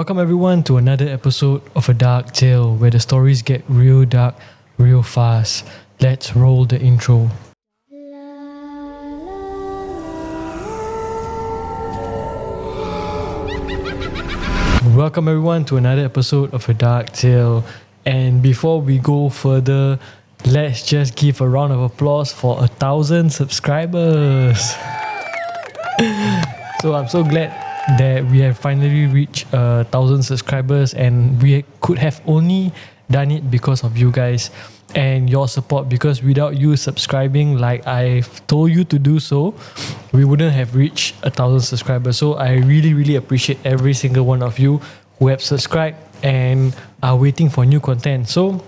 Welcome everyone to another episode of A Dark Tale, where the stories get real dark, real fast. Let's roll the intro. Welcome everyone to another episode of A Dark Tale. And before we go further, let's just give a round of applause for 1,000 subscribers. So I'm so glad that we have finally reached 1,000 subscribers, and we could have only done it because of you guys and your support, because without you subscribing like I've told you to do so, we wouldn't have reached 1,000 subscribers. So I really appreciate every single one of you who have subscribed and are waiting for new content. So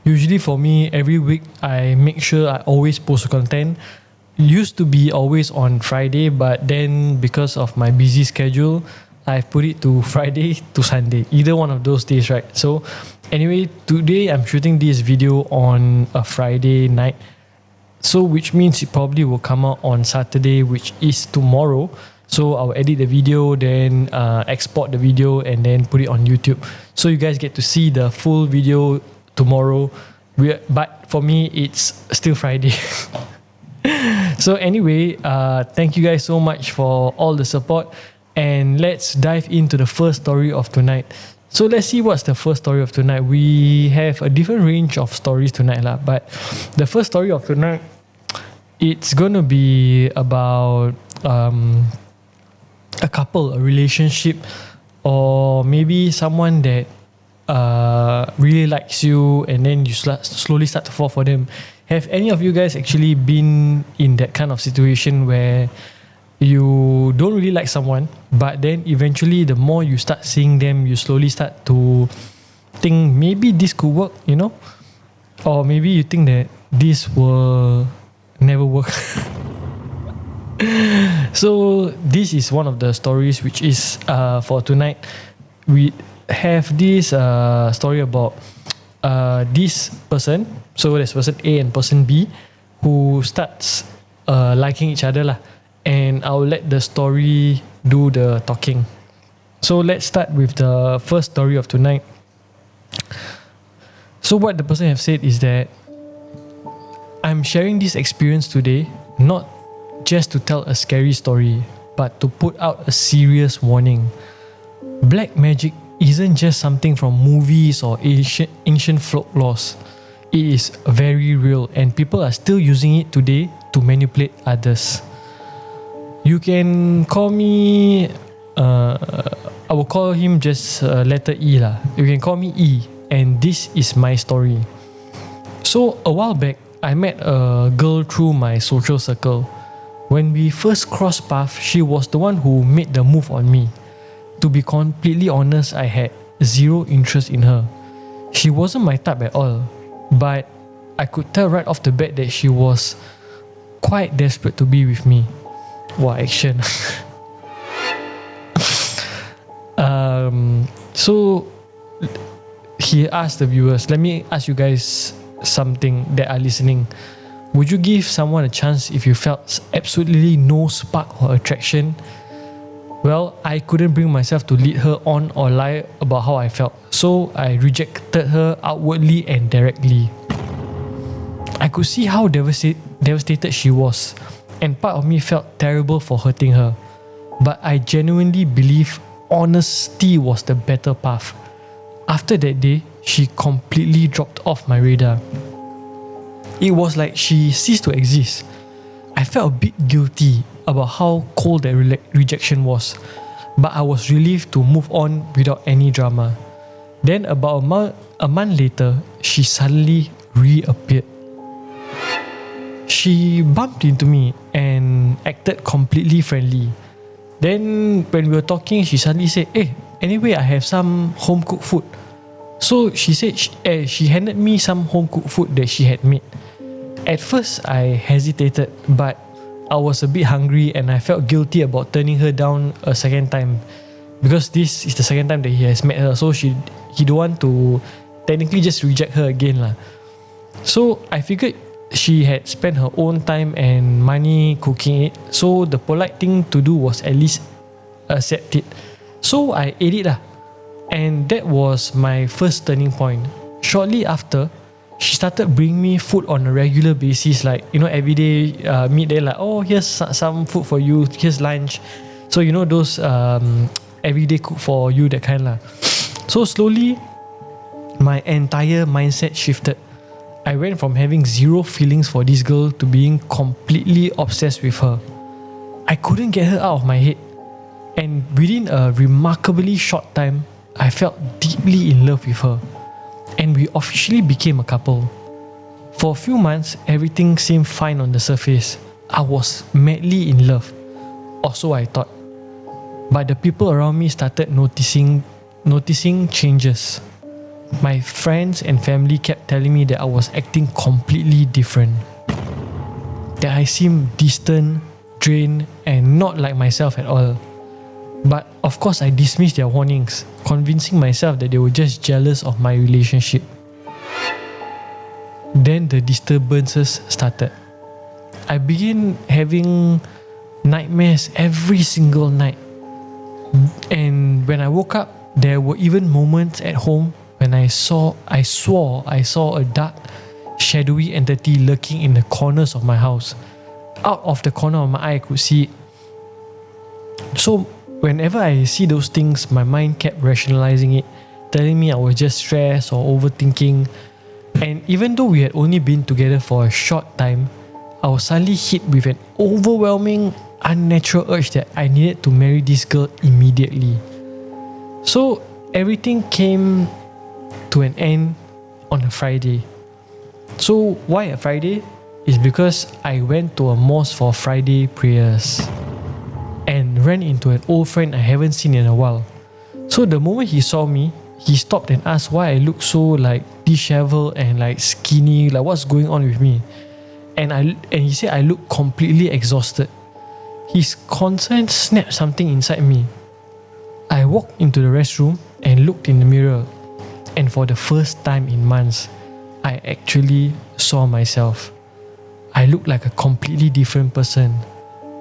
usually for me, every week I make sure I always post content. Used to be always on Friday, but then because of my busy schedule, I've put it to Friday to Sunday, either one of those days, right? So anyway, today I'm shooting this video on a Friday night, so which means it probably will come out on Saturday, which is tomorrow. So I'll edit the video, then export the video, and then put it on YouTube, so you guys get to see the full video tomorrow. But for me, it's still Friday. So anyway, thank you guys so much for all the support, and let's dive into the first story of tonight. So let's see what's the first story of tonight. We have a different range of stories tonight lah, but the first story of tonight, it's gonna be about a couple, a relationship, or maybe someone that really likes you, and then you slowly start to fall for them. Have any of you guys actually been in that kind of situation where you don't really like someone, but then eventually the more you start seeing them, you slowly start to think maybe this could work, you know? Or maybe you think that this will never work. So this is one of the stories which is for tonight. We have this story about this person. So there's person A and person B who starts liking each other lah. And I'll let the story do the talking. So let's start with the first story of tonight. So what the person have said is that, I'm sharing this experience today not just to tell a scary story, but to put out a serious warning. Black magic isn't just something from movies or ancient folklores. It is very real, and people are still using it today to manipulate others. You can call me, I will call him just letter E lah. You can call me E, and this is my story. So a while back, I met a girl through my social circle. When we first crossed paths, she was the one who made the move on me. To be completely honest, I had zero interest in her. She wasn't my type at all, but I could tell right off the bat that she was quite desperate to be with me. Wow, action. So he asked the viewers, let me ask you guys something that are listening. Would you give someone a chance if you felt absolutely no spark or attraction? Well, I couldn't bring myself to lead her on or lie about how I felt, so I rejected her outwardly and directly. I could see how devastated she was, and part of me felt terrible for hurting her. But I genuinely believe honesty was the better path. After that day, she completely dropped off my radar. It was like she ceased to exist. I felt a bit guilty about how cold that rejection was, but I was relieved to move on without any drama. Then about a month later, she suddenly reappeared. She bumped into me and acted completely friendly. Then when we were talking, she suddenly said, "Hey, anyway, I have some home cooked food." So she said she handed me some home cooked food that she had made. At first, I hesitated, but I was a bit hungry and I felt guilty about turning her down a second time, because this is the second time that he has met her, so he don't want to technically just reject her again lah. So I figured she had spent her own time and money cooking it, so the polite thing to do was at least accept it. So I ate it and that was my first turning point. Shortly after, she started bringing me food on a regular basis, like, you know, every day meet there, like, oh, here's some food for you, here's lunch. So, you know, those everyday cook for you, that kind lah. So slowly my entire mindset shifted. I went from having zero feelings for this girl to being completely obsessed with her. I couldn't get her out of my head, and within a remarkably short time, I felt deeply in love with her, and we officially became a couple. For a few months, everything seemed fine on the surface. I was madly in love, or so I thought. But the people around me started noticing changes. My friends and family kept telling me that I was acting completely different, that I seemed distant, drained, and not like myself at all. But of course I dismissed their warnings, convincing myself that they were just jealous of my relationship. Then the disturbances started. I began having nightmares every single night. And when I woke up, there were even moments at home when I swore I saw a dark, shadowy entity lurking in the corners of my house. Out of the corner of my eye, I could see it. So whenever I see those things, my mind kept rationalizing it, telling me I was just stressed or overthinking. And even though we had only been together for a short time, I was suddenly hit with an overwhelming, unnatural urge that I needed to marry this girl immediately. So everything came to an end on a Friday. So why a Friday? It's because I went to a mosque for Friday prayers and ran into an old friend I haven't seen in a while. So the moment he saw me, he stopped and asked why I look so like disheveled and like skinny, like what's going on with me. And he said I look completely exhausted. His concern snapped something inside me. I walked into the restroom and looked in the mirror, and for the first time in months, I actually saw myself. I looked like a completely different person,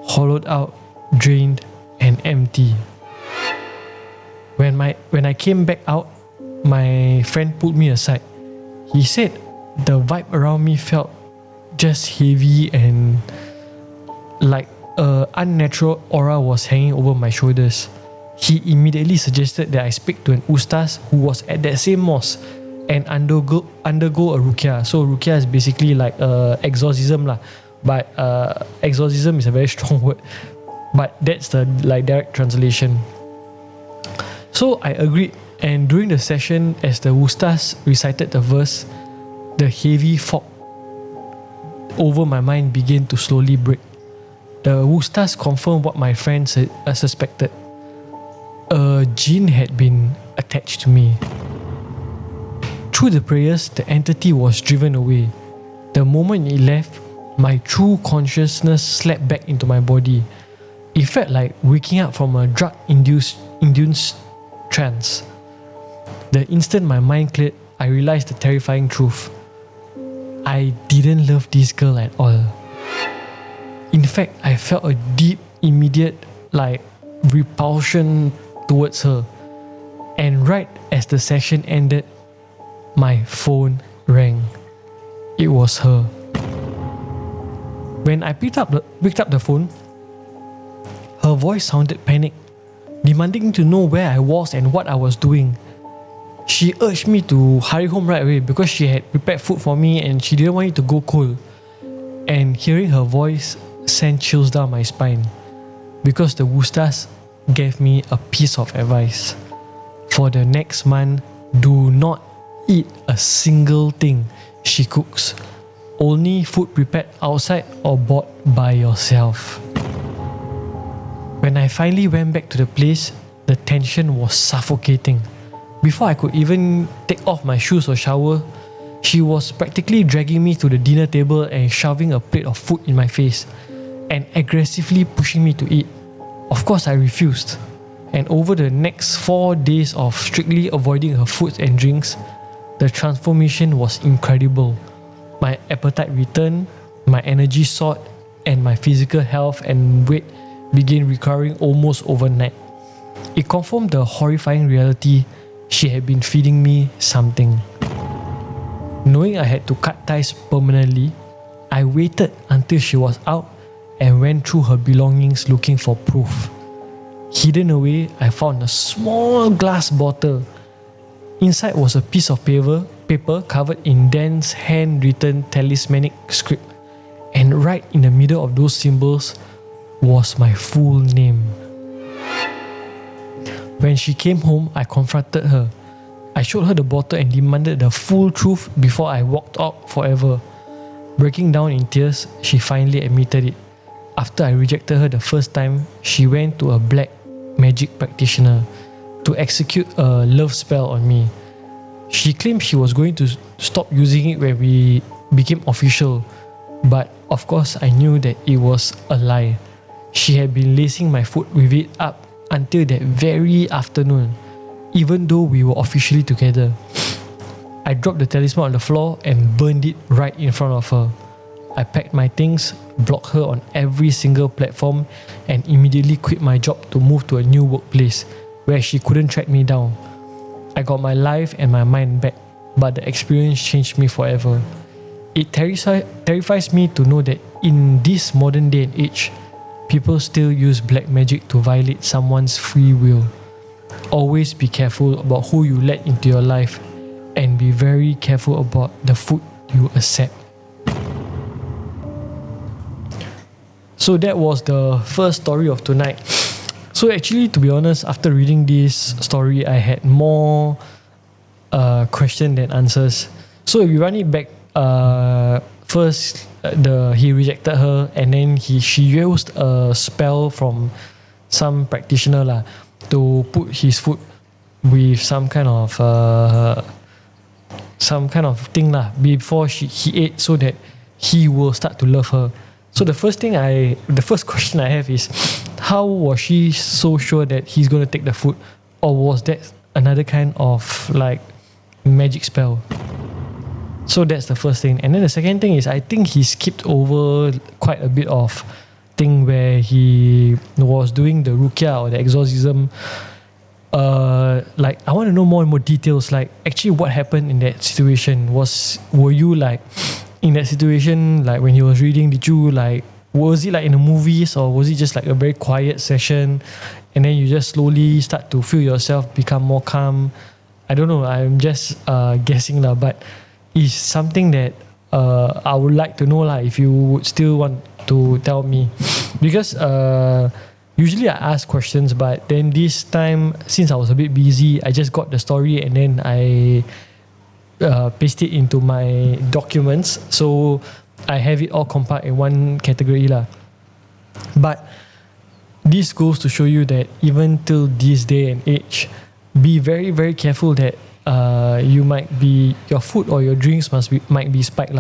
hollowed out, drained, and empty. When I came back out, my friend pulled me aside. He said the vibe around me felt just heavy and like an unnatural aura was hanging over my shoulders. He immediately suggested that I speak to an ustaz who was at that same mosque and undergo a ruqyah. So ruqyah is basically like exorcism lah, but exorcism is a very strong word, but that's the like direct translation. So I agreed, and during the session, as the ustaz recited the verse, the heavy fog over my mind began to slowly break. The ustaz confirmed what my friends suspected. A jinn had been attached to me. Through the prayers, the entity was driven away. The moment it left, my true consciousness slept back into my body. It felt like waking up from a drug-induced trance. The instant my mind cleared, I realized the terrifying truth. I didn't love this girl at all. In fact, I felt a deep, immediate, repulsion towards her. And right as the session ended, my phone rang. It was her. When I picked up the phone, her voice sounded panicked, demanding to know where I was and what I was doing. She urged me to hurry home right away because she had prepared food for me and she didn't want it to go cold. And hearing her voice sent chills down my spine because the ustaz gave me a piece of advice. For the next month, do not eat a single thing she cooks. Only food prepared outside or bought by yourself. When I finally went back to the place, the tension was suffocating. Before I could even take off my shoes or shower, she was practically dragging me to the dinner table and shoving a plate of food in my face and aggressively pushing me to eat. Of course, I refused. And over the next 4 days of strictly avoiding her food and drinks, the transformation was incredible. My appetite returned, my energy soared, and my physical health and weight began recovering almost overnight. It confirmed the horrifying reality she had been feeding me something. Knowing I had to cut ties permanently, I waited until she was out and went through her belongings looking for proof. Hidden away, I found a small glass bottle. Inside was a piece of paper covered in dense handwritten talismanic script, and right in the middle of those symbols was my full name. When she came home, I confronted her. I showed her the bottle and demanded the full truth before I walked out forever. Breaking down in tears, she finally admitted it. After I rejected her the first time, she went to a black magic practitioner to execute a love spell on me. She claimed she was going to stop using it when we became official, but of course I knew that it was a lie. She had been lacing my foot with it up until that very afternoon, even though we were officially together. I dropped the talisman on the floor and burned it right in front of her. I packed my things, blocked her on every single platform, and immediately quit my job to move to a new workplace where she couldn't track me down. I got my life and my mind back, but the experience changed me forever. It terrifies me to know that in this modern day and age, people still use black magic to violate someone's free will. Always be careful about who you let into your life, and be very careful about the food you accept. So that was the first story of tonight. So actually, to be honest, after reading this story, I had more questions than answers. So if you run it back, first he rejected her, and then she used a spell from some practitioner to put his foot with some kind of thing before he ate, so that he will start to love her. So the first question I have is, how was she so sure that he's going to take the food, or was that another kind of like magic spell? So that's the first thing. And then the second thing is, I think he skipped over quite a bit of thing where he was doing the ruqyah or the exorcism. Like, I want to know more and more details. Like, actually, what happened in that situation? Were you like in that situation, like when he was reading? Did you like, was it like in the movies, or was it just like a very quiet session, and then you just slowly start to feel yourself become more calm? I don't know. I'm just guessing but it's something that I would like to know if you would still want to tell me, because usually I ask questions, but then this time, since I was a bit busy, I just got the story and then I paste it into my documents, so I have it all compiled in one category But this goes to show you that even till this day and age, be very, very careful that your food or your drinks might be spiked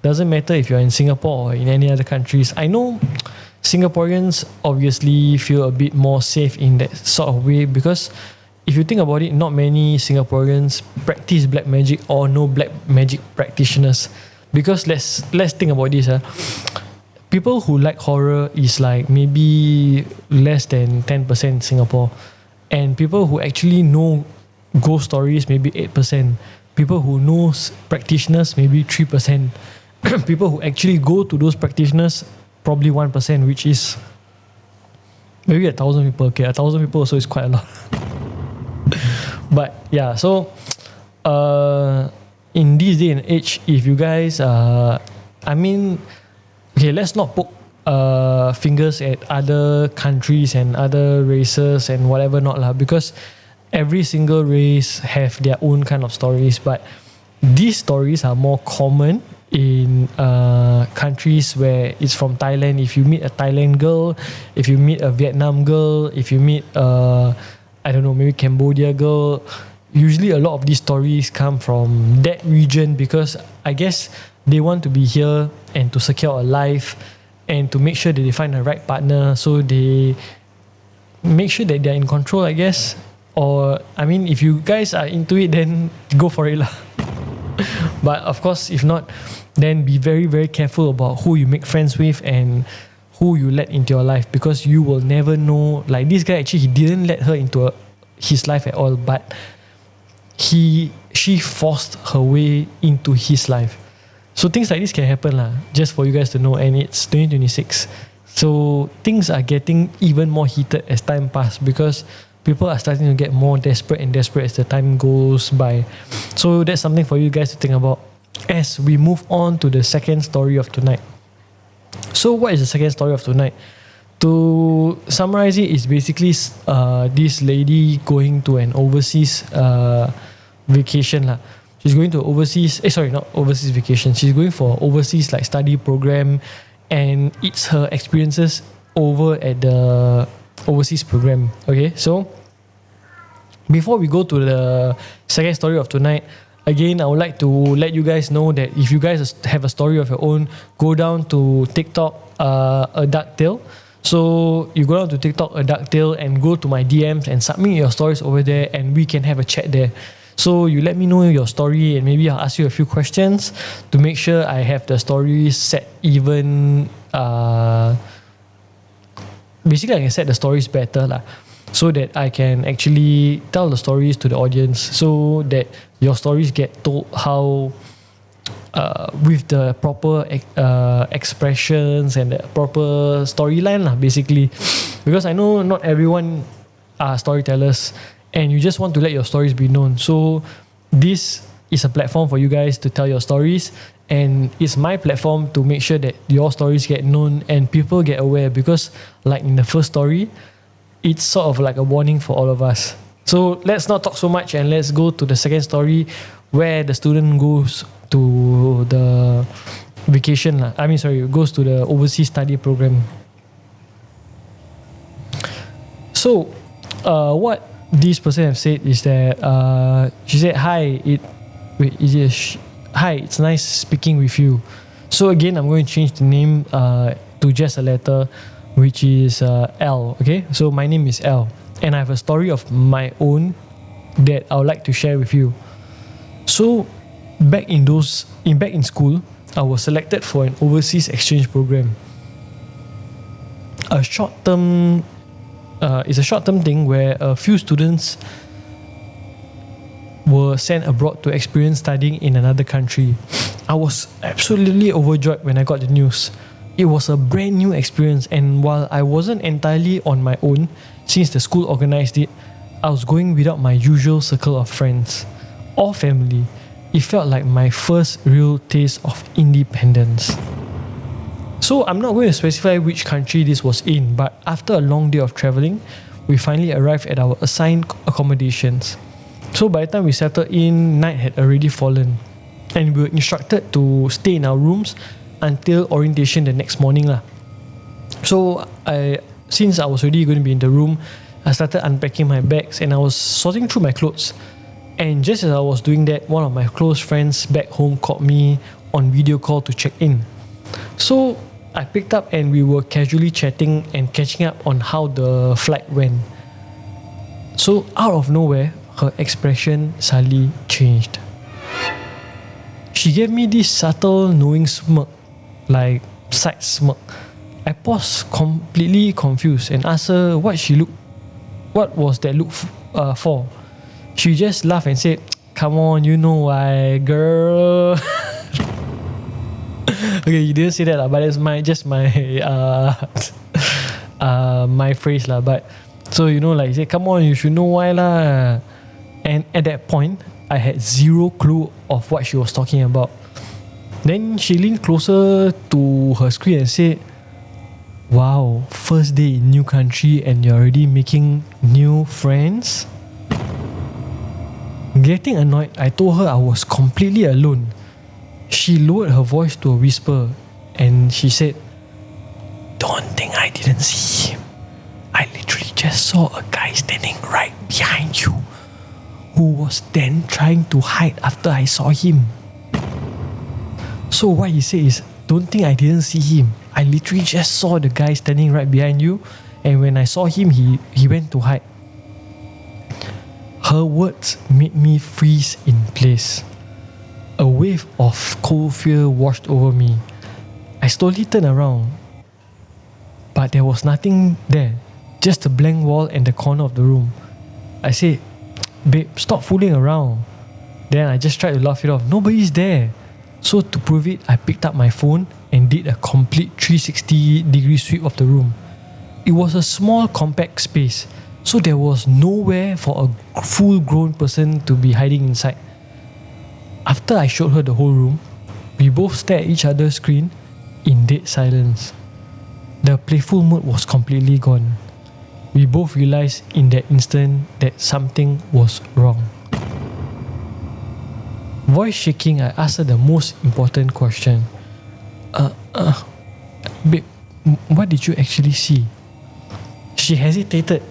Doesn't matter if you're in Singapore or in any other countries. I know Singaporeans obviously feel a bit more safe in that sort of way, because if you think about it, not many Singaporeans practice black magic or know black magic practitioners. Because let's think about this. People who like horror is like maybe less than 10% in Singapore. And people who actually know ghost stories, maybe 8%. People who know practitioners, maybe 3%. People who actually go to those practitioners, probably 1%, which is maybe 1,000 people. Okay, 1,000 people also is quite a lot. But yeah, so in this day and age, if you guys, let's not poke fingers at other countries and other races and whatever because every single race have their own kind of stories, but these stories are more common in countries where it's from Thailand. If you meet a Thailand girl, if you meet a Vietnam girl, if you meet maybe Cambodia girl, usually a lot of these stories come from that region, because I guess they want to be here and to secure a life and to make sure that they find the right partner, so they make sure that they're in control, I guess. Or if you guys are into it, then go for it But of course, if not, then be very, very careful about who you make friends with and who you let into your life, because you will never know. Like this guy, actually, he didn't let her into his life at all, but she forced her way into his life. So things like this can happen lah, just for you guys to know. And it's 2026, so things are getting even more heated as time passes, because people are starting to get more desperate and desperate as the time goes by. So that's something for you guys to think about as we move on to the second story of tonight. So what is the second story of tonight? To summarize it, is basically this lady going to an overseas vacation lah. She's going to not overseas vacation. She's going for overseas like study program, and it's her experiences over at the overseas program. Okay, so before we go to the second story of tonight, again, I would like to let you guys know that if you guys have a story of your own, go down to TikTok, a Dark Tale. So you go down to TikTok, a Dark Tale, and go to my DMs and submit your stories over there, and we can have a chat there. So you let me know your story, and maybe I'll ask you a few questions to make sure I have the story set even. Basically, I can set the stories better lah, so that I can actually tell the stories to the audience, so that your stories get told how with the proper expressions and the proper storyline lah, basically. Because I know not everyone are storytellers, and you just want to let your stories be known. So this is a platform for you guys to tell your stories, and it's my platform to make sure that your stories get known and people get aware. Because like in the first story, it's sort of like a warning for all of us. So let's not talk so much, and let's go to the second story, where the student goes to the vacation lah. Goes to the overseas study program. So what this person have said is that she said, hi, it's nice speaking with you. So again, I'm going to change the name to just a letter, which is L. Okay, so my name is L, and I have a story of my own that I would like to share with you. So back in school, I was selected for an overseas exchange program. It's a short-term thing where a few students were sent abroad to experience studying in another country. I was absolutely overjoyed when I got the news. It was a brand new experience, and while I wasn't entirely on my own, since the school organised it, I was going without my usual circle of friends or family. It felt like my first real taste of independence. So I'm not going to specify which country this was in, but after a long day of travelling, we finally arrived at our assigned accommodations. So by the time we settled in, night had already fallen, and we were instructed to stay in our rooms until orientation the next morning lah. So since I was already going to be in the room, I started unpacking my bags, and I was sorting through my clothes. And just as I was doing that, one of my close friends back home called me on video call to check in. So I picked up, and we were casually chatting and catching up on how the flight went. So out of nowhere, her expression suddenly changed. She gave me this subtle knowing smirk, like side smirk. I paused completely confused and asked her what was that look for. She just laughed and said, "Come on, you know why, girl." Okay, you didn't say that lah, but it's my my phrase lah. But so like you say, "Come on, you should know why lah." And at that point, I had zero clue of what she was talking about. Then she leaned closer to her screen and said, "Wow, first day in new country and you're already making new friends?" Getting annoyed, I told her I was completely alone. She lowered her voice to a whisper, and she said, "Don't think I didn't see him. I literally just saw a guy standing right behind you, who was then trying to hide after I saw him." So what he said is, "Don't think I didn't see him. I literally just saw the guy standing right behind you, and when I saw him, he went to hide." Her words made me freeze in place. A wave of cold fear washed over me. I slowly turned around. but there was nothing there, just a blank wall and the corner of the room. I said, babe, stop fooling around. Then I just tried to laugh it off. Nobody's there. So to prove it, I picked up my phone and did a complete 360-degree sweep of the room. It was a small compact space, so there was nowhere for a full-grown person to be hiding inside. After I showed her the whole room, we both stared at each other's screen in dead silence. The playful mood was completely gone. We both realized in that instant that something was wrong. Voice shaking, I asked her the most important question. Babe, what did you actually see? She hesitated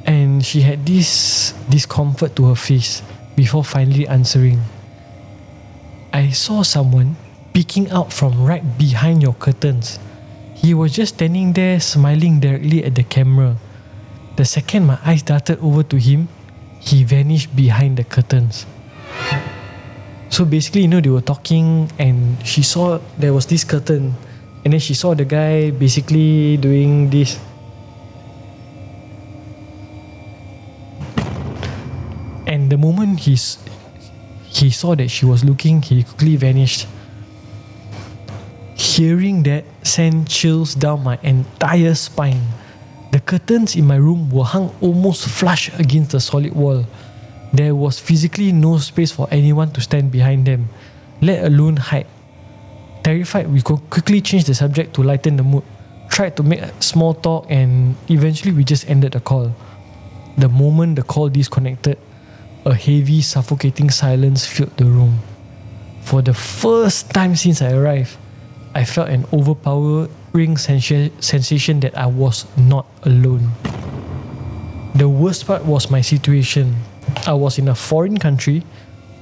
and she had this discomfort to her face before finally answering. I saw someone peeking out from right behind your curtains. He was just standing there smiling directly at the camera. The second my eyes darted over to him, he vanished behind the curtains. So basically, they were talking and she saw there was this curtain and then she saw the guy basically doing this. And the moment he saw that she was looking, he quickly vanished. Hearing that sent chills down my entire spine. The curtains in my room were hung almost flush against the solid wall. There was physically no space for anyone to stand behind them, let alone hide. Terrified, we quickly changed the subject to lighten the mood, tried to make a small talk, and eventually we just ended the call. The moment the call disconnected, a heavy, suffocating silence filled the room. For the first time since I arrived, I felt an overpowering sensation that I was not alone. The worst part was my situation. I was in a foreign country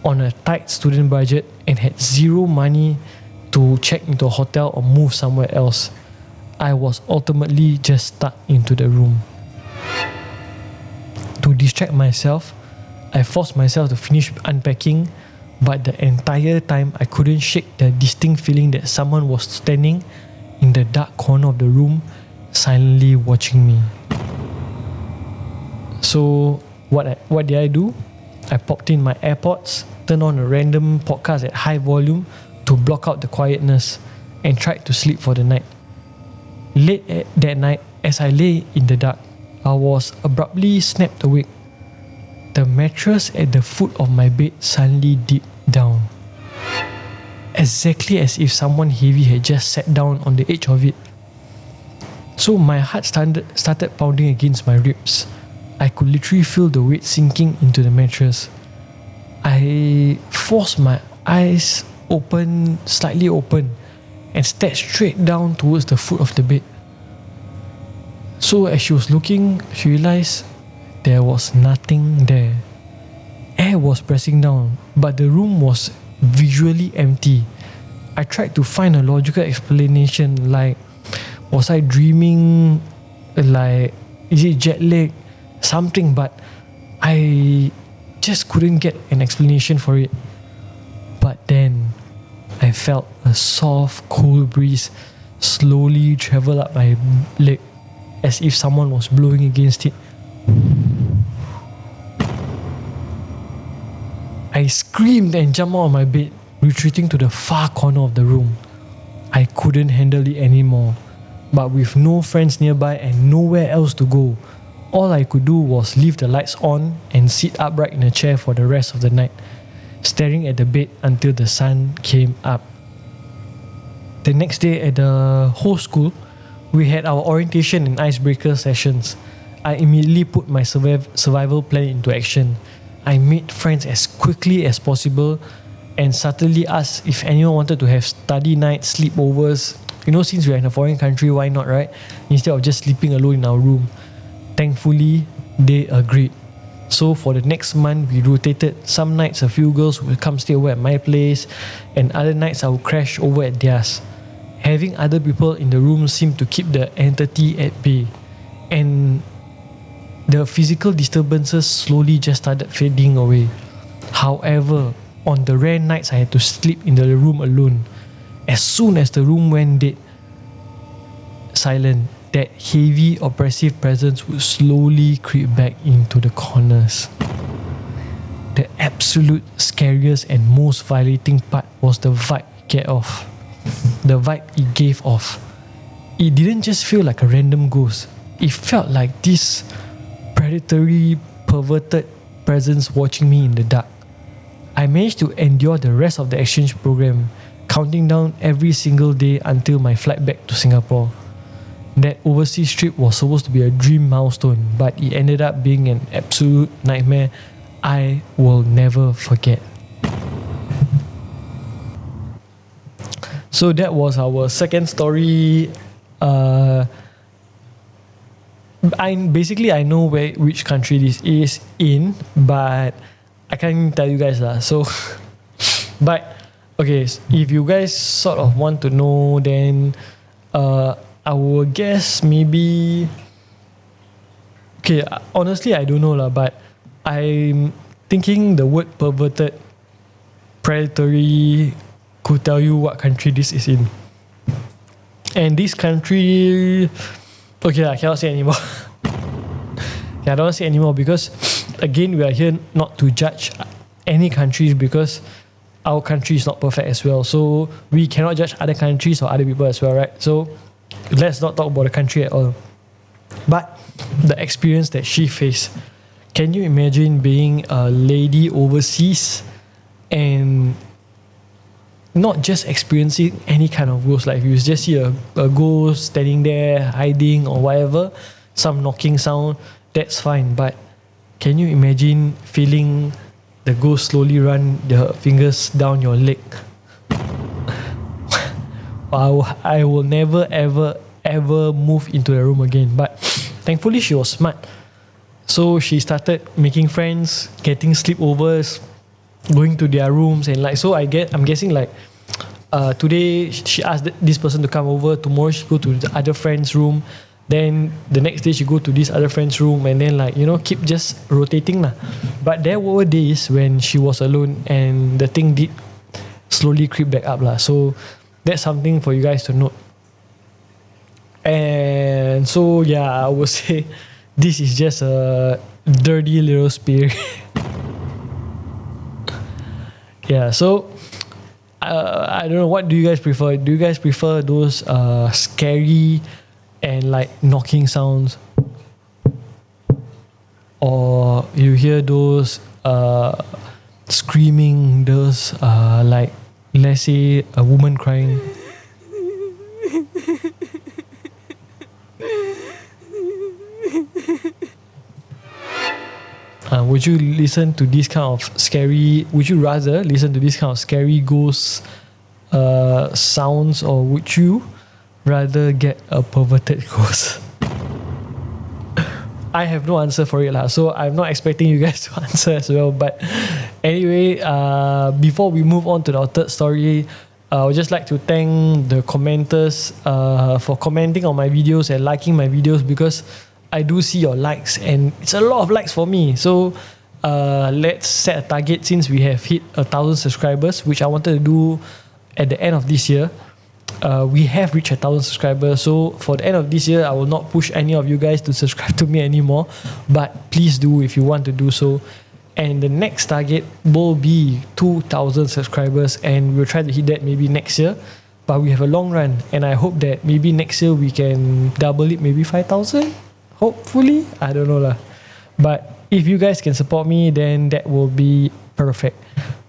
on a tight student budget and had zero money to check into a hotel or move somewhere else. I was ultimately just stuck into the room. To distract myself, I forced myself to finish unpacking, but the entire time I couldn't shake the distinct feeling that someone was standing in the dark corner of the room, silently watching me. So what did I do? I popped in my AirPods, turned on a random podcast at high volume to block out the quietness, and tried to sleep for the night. Late that night, as I lay in the dark, I was abruptly snapped awake. The mattress at the foot of my bed suddenly dipped down, exactly as if someone heavy had just sat down on the edge of it. So my heart started pounding against my ribs. I could literally feel the weight sinking into the mattress. I forced my eyes slightly open, and stared straight down towards the foot of the bed. So as she was looking, she realized there was nothing there. Air was pressing down, but the room was visually empty. I tried to find a logical explanation, like, was I dreaming? Like, is it jet lag? Something, but I just couldn't get an explanation for it. But then I felt a soft, cool breeze slowly travel up my leg, as if someone was blowing against it. I screamed and jumped out of my bed, retreating to the far corner of the room. I couldn't handle it anymore, but with no friends nearby and nowhere else to go, all I could do was leave the lights on and sit upright in a chair for the rest of the night, staring at the bed until the sun came up. The next day at the whole school, we had our orientation and icebreaker sessions. I immediately put my survival plan into action. I made friends as quickly as possible and subtly asked if anyone wanted to have study nights, sleepovers. Since we're in a foreign country, why not, right? Instead of just sleeping alone in our room. Thankfully, they agreed. So for the next month, we rotated. Some nights a few girls would come stay over at my place, and other nights I would crash over at theirs. Having other people in the room seemed to keep the entity at bay, and the physical disturbances slowly just started fading away. However, on the rare nights I had to sleep in the room alone, as soon as the room went dead silent, that heavy, oppressive presence would slowly creep back into the corners. The absolute scariest and most violating part was the vibe it gave off. The vibe it gave off. It didn't just feel like a random ghost. It felt like this predatory, perverted presence watching me in the dark. I managed to endure the rest of the exchange program, counting down every single day until my flight back to Singapore. That overseas trip was supposed to be a dream milestone, but it ended up being an absolute nightmare I will never forget. So that was our second story. I know which country this is in, but I can't tell you guys lah. So, but okay, if you guys sort of want to know, then I will guess maybe. Okay, honestly, I don't know lah, but I'm thinking the word perverted, predatory could tell you what country this is in. And this country, okay, I cannot say anymore. I don't want to say anymore because, again, we are here not to judge any countries because our country is not perfect as well. So we cannot judge other countries or other people as well, right? So let's not talk about the country at all. But the experience that she faced, can you imagine being a lady overseas and not just experiencing any kind of ghost, like if you just see a ghost standing there hiding or whatever, some knocking sound, that's fine, but can you imagine feeling the ghost slowly run the fingers down your leg? I will never ever move into the room again. But thankfully she was smart, so she started making friends, getting sleepovers, going to their rooms, and like, so I'm guessing like today she asked this person to come over, tomorrow she go to the other friend's room, then the next day she go to this other friend's room, and then like, you know, keep just rotating lah. But there were days when she was alone and the thing did slowly creep back up lah. So that's something for you guys to note. And so yeah, I would say this is just a dirty little spirit. Yeah, so I don't know, what do you guys prefer? Do you guys prefer those scary and like knocking sounds, or you hear those screaming, those like, let's say a woman crying? Would you listen to this kind of scary? Would you rather listen to this kind of scary ghost sounds, or would you rather get a perverted ghost? I have no answer for it lah, so I'm not expecting you guys to answer as well. But anyway, before we move on to the third story, I would just like to thank the commenters for commenting on my videos and liking my videos, because I do see your likes and it's a lot of likes for me. So let's set a target, since we have hit 1,000 subscribers, which I wanted to do at the end of this year. We have reached 1,000 subscribers, so for the end of this year I will not push any of you guys to subscribe to me anymore, but please do if you want to do so. And the next target will be 2,000 subscribers, and we'll try to hit that maybe next year, but we have a long run, and I hope that maybe next year we can double it, maybe 5,000, hopefully, I don't know lah. But if you guys can support me, then that will be perfect.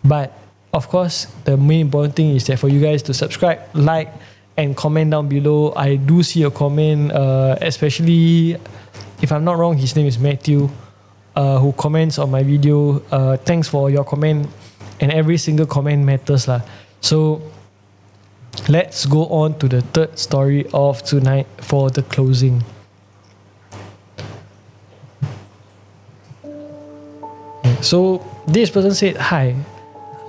But of course, the main important thing is that for you guys to subscribe, like, and comment down below. I do see your comment, especially, if I'm not wrong, his name is Matthew, who comments on my video. Thanks for your comment, and every single comment matters lah. So let's go on to the third story of tonight for the closing. So this person said, "Hi,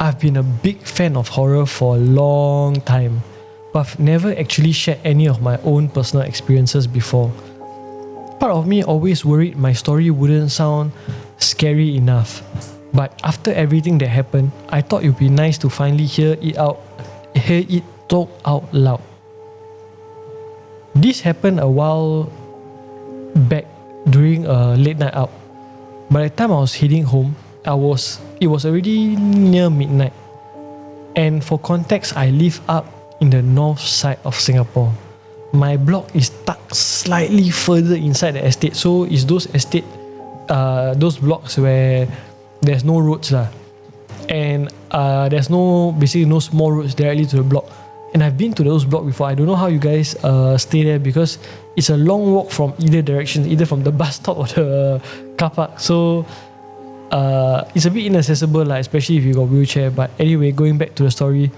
I've been a big fan of horror for a long time, but I've never actually shared any of my own personal experiences before. Part of me always worried my story wouldn't sound scary enough, but after everything that happened, I thought it would be nice to finally hear it talk out loud." This happened a while back during a late night out. By the time I was heading home, it was already near midnight. And for context, I live up in the north side of Singapore. My block is tucked slightly further inside the estate, so it's those blocks where there's no roads lah, and there's basically no small roads directly to the block. And I've been to those blocks before. I don't know how you guys stay there, because it's a long walk from either direction, either from the bus stop or the car park. So it's a bit inaccessible lah, especially if you got wheelchair. But anyway, going back to the story,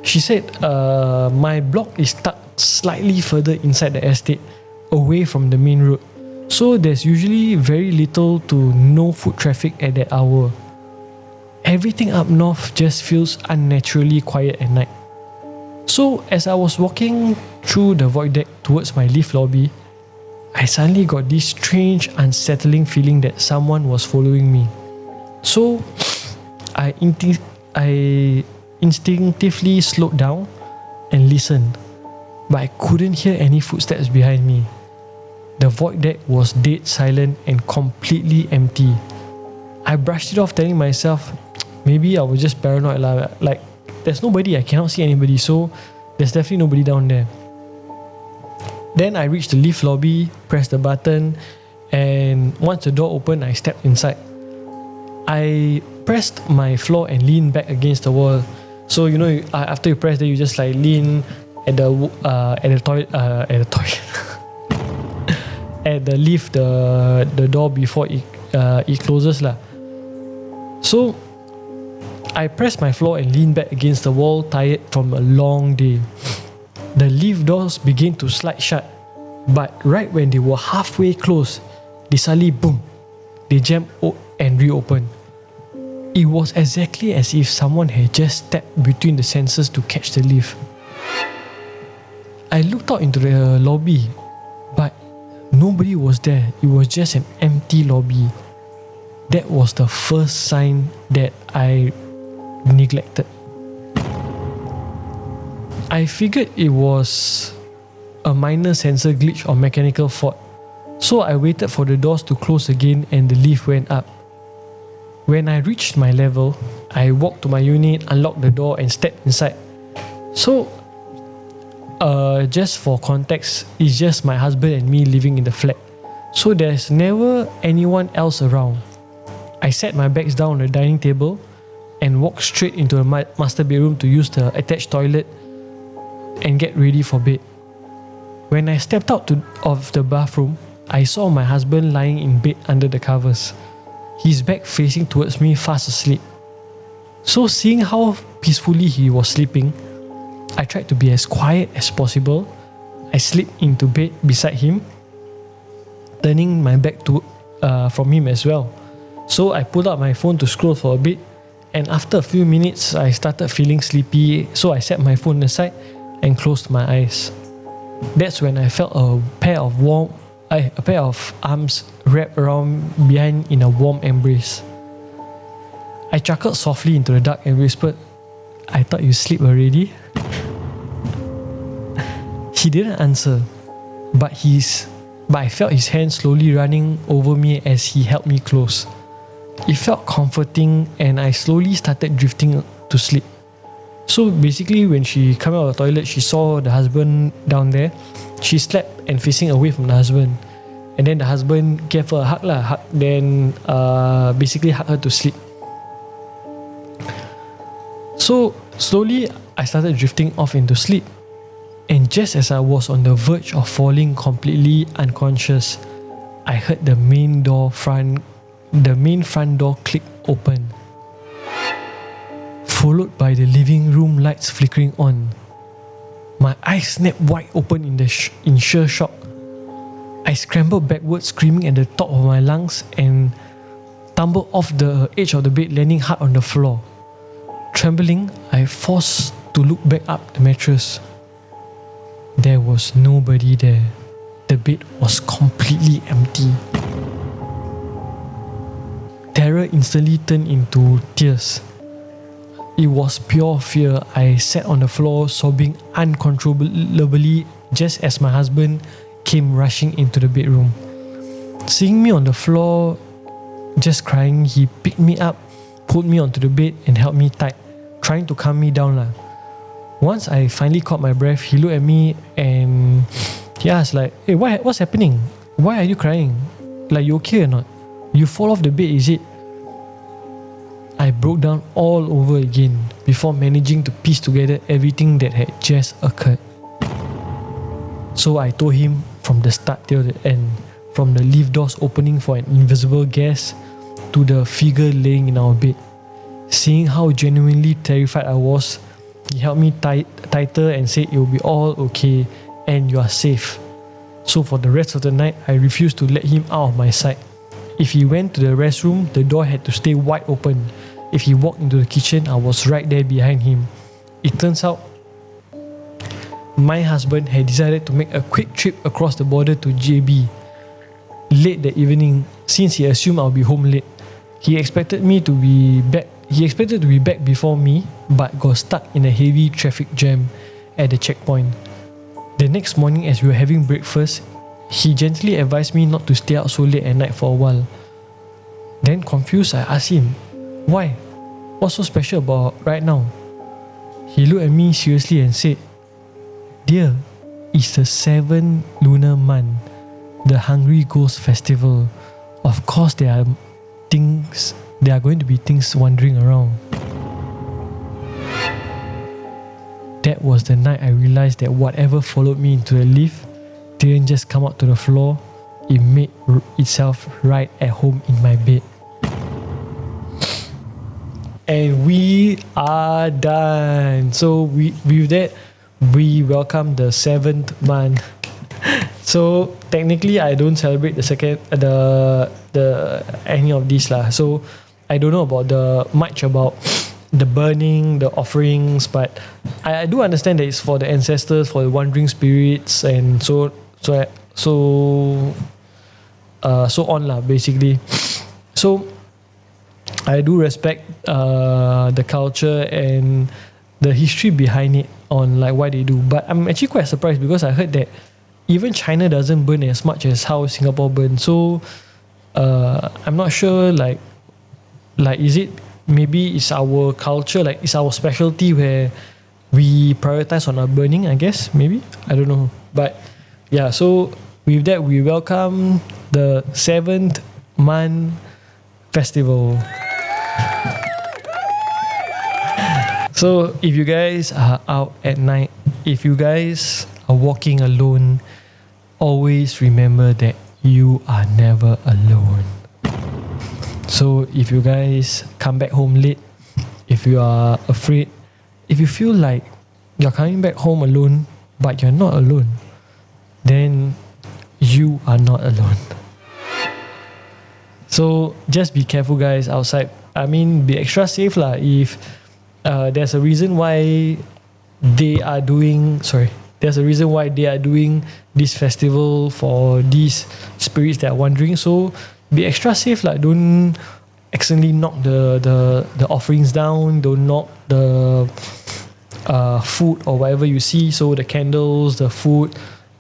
she said my block is tucked slightly further inside the estate, away from the main road. So there's usually very little to no foot traffic at that hour. Everything up north just feels unnaturally quiet at night. So as I was walking through the void deck towards my lift lobby, I suddenly got this strange, unsettling feeling that someone was following me. So I instinctively slowed down and listened, but I couldn't hear any footsteps behind me. The void deck was dead silent and completely empty. I brushed it off, telling myself, maybe I was just paranoid lah. Like, there's nobody, I cannot see anybody, so there's definitely nobody down there. Then I reached the lift lobby, pressed the button, and once the door opened, I stepped inside. I pressed my floor and leaned back against the wall. So after you press, then you just like lean at the toilet at the lift, the door before it closes lah. So I pressed my floor and leaned back against the wall, tired from a long day. The lift doors began to slide shut, but right when they were halfway closed, they suddenly boom, they jammed and reopened. It was exactly as if someone had just stepped between the sensors to catch the lift. I looked out into the lobby, but nobody was there. It was just an empty lobby. That was the first sign that I neglected. I figured it was a minor sensor glitch or mechanical fault, so I waited for the doors to close again and the lift went up. When I reached my level, I walked to my unit, unlocked the door and stepped inside. So just for context, it's just my husband and me living in the flat, so there's never anyone else around. I set my bags down on the dining table and walked straight into the master bedroom to use the attached toilet and get ready for bed. When I stepped out of the bathroom, I saw my husband lying in bed under the covers, his back facing towards me, fast asleep. So seeing how peacefully he was sleeping, I tried to be as quiet as possible. I slipped into bed beside him, turning my back from him as well. So I pulled out my phone to scroll for a bit, and after a few minutes I started feeling sleepy, so I set my phone aside and closed my eyes. That's when I felt a pair of arms wrapped around behind in a warm embrace. I chuckled softly into the dark and whispered, "I thought you sleep already?" He didn't answer, but I felt his hand slowly running over me as he held me close. It felt comforting and I slowly started drifting to sleep. So basically, when she came out of the toilet, she saw the husband down there. She slept and facing away from the husband, and then the husband gave her a hug, then basically hugged her to sleep. So slowly I started drifting off into sleep, and just as I was on the verge of falling completely unconscious, I heard the main front door click open, followed by the living room lights flickering on. My eyes snapped wide open in sheer shock. I scrambled backwards, screaming at the top of my lungs, and tumbled off the edge of the bed, landing hard on the floor. Trembling, I forced to look back up the mattress. There was nobody there. The bed was completely empty. Terror instantly turned into tears. It was pure fear. I sat on the floor, sobbing uncontrollably, just as my husband came rushing into the bedroom. Seeing me on the floor, just crying, he picked me up, pulled me onto the bed and held me tight, trying to calm me down lah. Once I finally caught my breath, he looked at me and he asked like, "Hey, what's happening? Why are you crying? Like, you okay or not? You fall off the bed, is it?" I broke down all over again before managing to piece together everything that had just occurred. So I told him from the start till the end, from the lift doors opening for an invisible guest to the figure laying in our bed. Seeing how genuinely terrified I was, he held me tighter and said it will be all okay and you are safe. So for the rest of the night, I refused to let him out of my sight. If he went to the restroom, the door had to stay wide open. If he walked into the kitchen, I was right there behind him. It turns out my husband had decided to make a quick trip across the border to JB late that evening, since he assumed I'll be home late. He expected to be back before me, but got stuck in a heavy traffic jam at the checkpoint. The next morning, as we were having breakfast, he gently advised me not to stay out so late at night for a while. Then confused, I asked him, "Why? What's so special about right now?" He looked at me seriously and said, "Dear, it's the 7th lunar month, the Hungry Ghost Festival. Of course there are going to be things wandering around." That was the night I realized that whatever followed me into the lift didn't just come out to the floor, it made itself right at home in my bed. And we are done. So with that, we welcome the 7th month. So technically, I don't celebrate any of these lah. So I don't know much about the burning, the offerings, but I do understand that it's for the ancestors, for the wandering spirits, and so on lah, basically. So I do respect the culture and the history behind it on like why they do, but I'm actually quite surprised because I heard that even China doesn't burn as much as how Singapore burns. So I'm not sure like is it, maybe it's our culture, like it's our specialty where we prioritize on our burning, I guess, maybe, I don't know. But yeah, so with that, we welcome the 7th month festival. So if you guys are out at night, if you guys are walking alone, always remember that you are never alone. So if you guys come back home late, if you are afraid, if you feel like you're coming back home alone but you're not alone, then you are not alone. So just be careful guys outside. I mean, be extra safe lah. If there's a reason why they are doing this festival for these spirits that are wandering, so be extra safe lah. Don't accidentally knock the offerings down. Don't knock the food or whatever you see. So the candles, the food,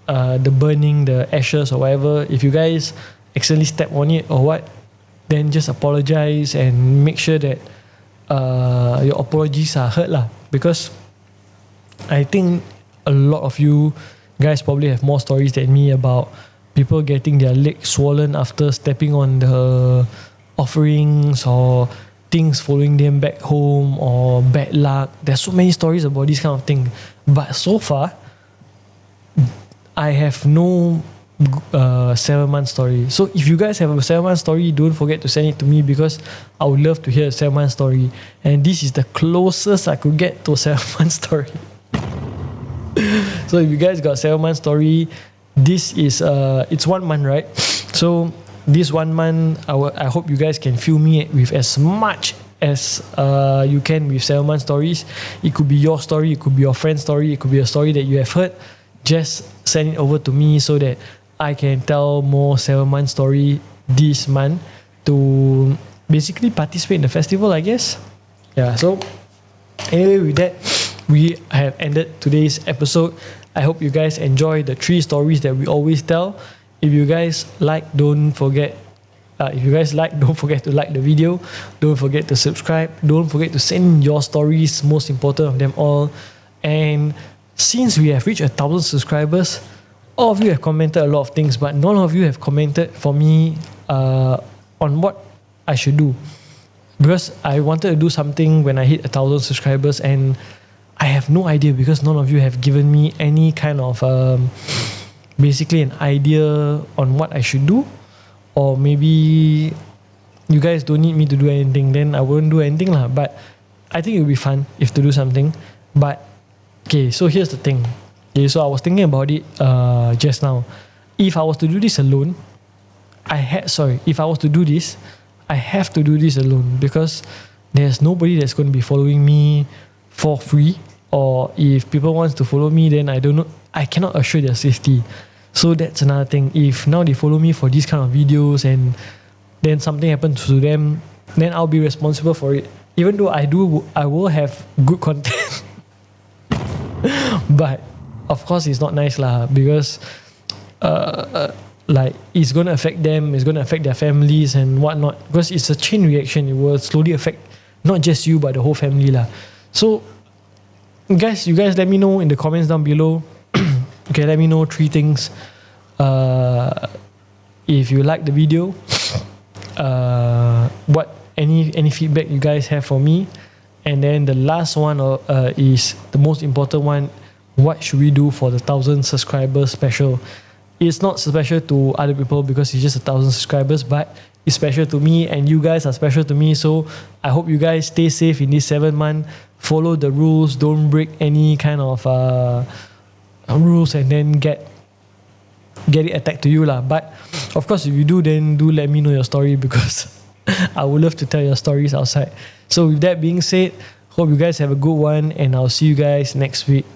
the burning, the ashes or whatever. If you guys accidentally step on it or what, then just apologize and make sure that your apologies are heard lah. Because I think a lot of you guys probably have more stories than me about people getting their legs swollen after stepping on the offerings, or things following them back home, or bad luck. There's so many stories about this kind of thing, but so far I have no 7-month story. So if you guys have a 7-month story, don't forget to send it to me, because I would love to hear a 7-month story, and this is the closest I could get to a 7-month story. So if you guys got a 7-month story, this is it's 1 month, right? So this 1 month, I hope you guys can fill me with as much as you can with 7-month stories. It could be your story, it could be your friend's story, it could be a story that you have heard. Just send it over to me so that I can tell more 7-month story this month to basically participate in the festival, I guess. Yeah, so anyway, with that, we have ended today's episode. I hope you guys enjoy the 3 stories that we always tell. If you guys like, don't forget don't forget to like the video. Don't forget to subscribe. Don't forget to send your stories, most important of them all. And since we have reached 1,000 subscribers, all of you have commented a lot of things, but none of you have commented for me on what I should do. Because I wanted to do something when I hit 1,000 subscribers, and I have no idea because none of you have given me any kind of basically an idea on what I should do. Or maybe you guys don't need me to do anything, then I won't do anything lah. But I think it would be fun if to do something. But okay, so here's the thing. Okay, so I was thinking about it just now. If I was to do this alone, if I was to do this, I have to do this alone because there's nobody that's going to be following me for free. Or if people want to follow me, then I don't know. I cannot assure their safety. So that's another thing. If now they follow me for these kind of videos and then something happens to them, then I'll be responsible for it. Even though I will have good content. But of course it's not nice lah, because like it's going to affect them, it's going to affect their families and whatnot, because it's a chain reaction. It will slowly affect not just you but the whole family lah. So you guys let me know in the comments down below. Okay, let me know 3 things. If you like the video, what any feedback you guys have for me, and then the last one is the most important one. What should we do for the 1,000 subscribers special? It's not special to other people because it's just 1,000 subscribers, but it's special to me, and you guys are special to me. So I hope you guys stay safe in this 7 month. Follow the rules. Don't break any kind of rules and then get it attacked to you lah. But of course, if you do, then do let me know your story, because I would love to tell your stories outside. So with that being said, hope you guys have a good one, and I'll see you guys next week.